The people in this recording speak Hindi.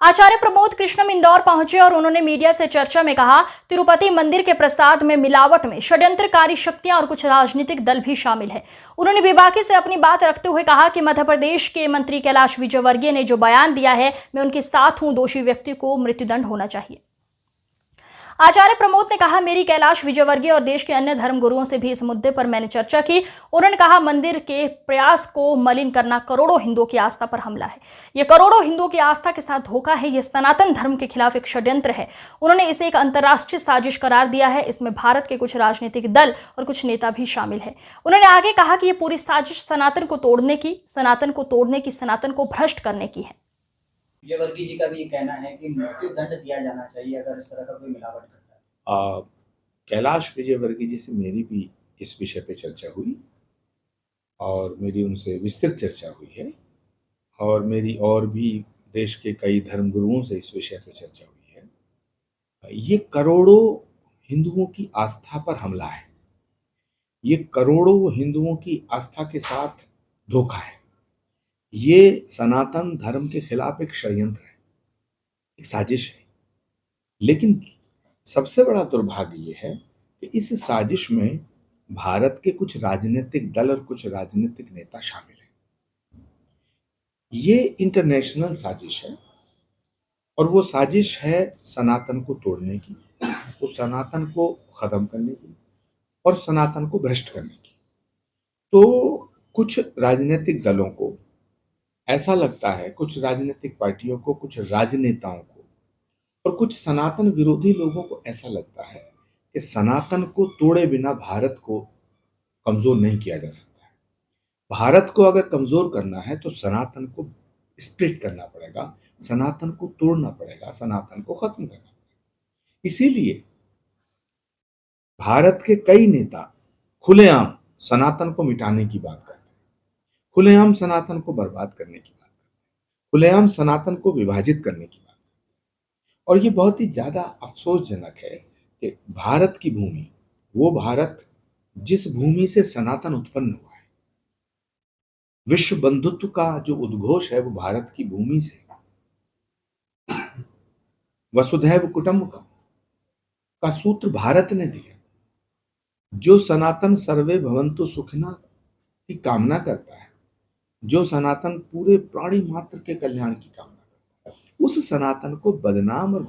आचार्य प्रमोद कृष्णम इंदौर पहुंचे और उन्होंने मीडिया से चर्चा में कहा, तिरुपति मंदिर के प्रसाद में मिलावट में षड्यंत्रकारी शक्तियां और कुछ राजनीतिक दल भी शामिल है। उन्होंने बेबाकी से अपनी बात रखते हुए कहा कि मध्य प्रदेश के मंत्री कैलाश विजयवर्गीय ने जो बयान दिया है, मैं उनके साथ हूं, दोषी व्यक्ति को मृत्युदंड होना चाहिए। आचार्य प्रमोद ने कहा, मेरी कैलाश विजयवर्गीय और देश के अन्य धर्मगुरुओं से भी इस मुद्दे पर मैंने चर्चा की। उन्होंने कहा, मंदिर के प्रयास को मलिन करना करोड़ों हिंदुओं की आस्था पर हमला है। यह करोड़ों हिंदुओं की आस्था के साथ धोखा है। यह सनातन धर्म के खिलाफ एक षड्यंत्र है। उन्होंने इसे एक अंतर्राष्ट्रीय साजिश करार दिया है। इसमें भारत के कुछ राजनीतिक दल और कुछ नेता भी शामिल है। उन्होंने आगे कहा कि यह पूरी साजिश सनातन को तोड़ने की, सनातन को भ्रष्ट करने की है। विजयवर्गीय जी का भी ये कहना है कि मृत्यु दंड दिया जाना चाहिए अगर इस तरह का कोई मिलावट करता है। कैलाश विजयवर्गीय जी से मेरी भी इस विषय पे चर्चा हुई और मेरी उनसे विस्तृत चर्चा हुई है और मेरी और भी देश के कई धर्मगुरुओं से इस विषय पे चर्चा हुई है। ये करोड़ों हिंदुओं की आस्था पर हमला है। ये करोड़ों हिंदुओं की आस्था के साथ धोखा है। ये सनातन धर्म के खिलाफ एक षड्यंत्र है, एक साजिश है। लेकिन सबसे बड़ा दुर्भाग्य ये है कि इस साजिश में भारत के कुछ राजनीतिक दल और कुछ राजनीतिक नेता शामिल हैं। ये इंटरनेशनल साजिश है और वो साजिश है सनातन को तोड़ने की, वो सनातन को खत्म करने की और सनातन को भ्रष्ट करने की। तो कुछ राजनीतिक दलों को ऐसा लगता है, कुछ राजनीतिक पार्टियों को, कुछ राजनेताओं को और कुछ सनातन विरोधी लोगों को ऐसा लगता है कि सनातन को तोड़े बिना भारत को कमजोर नहीं किया जा सकता है। भारत को अगर कमजोर करना है तो सनातन को स्प्लिट करना पड़ेगा, सनातन को तोड़ना पड़ेगा, सनातन को खत्म करना पड़ेगा। इसीलिए भारत के कई नेता खुलेआम सनातन को मिटाने की बात करते हैं, खुलेआम सनातन को बर्बाद करने की बात करते हैं, खुलेआम सनातन को विभाजित करने की बात। और ये बहुत ही ज्यादा अफसोसजनक है कि भारत की भूमि, वो भारत जिस भूमि से सनातन उत्पन्न हुआ है, विश्व बंधुत्व का जो उद्घोष है वो भारत की भूमि से, वसुधैव कुटुंबकम का सूत्र भारत ने दिया। जो सनातन सर्वे भवन्तु सुखिनः की कामना करता है, जो सनातन पूरे प्राणी मात्र के कल्याण की कामना करता है, उस सनातन को बदनाम और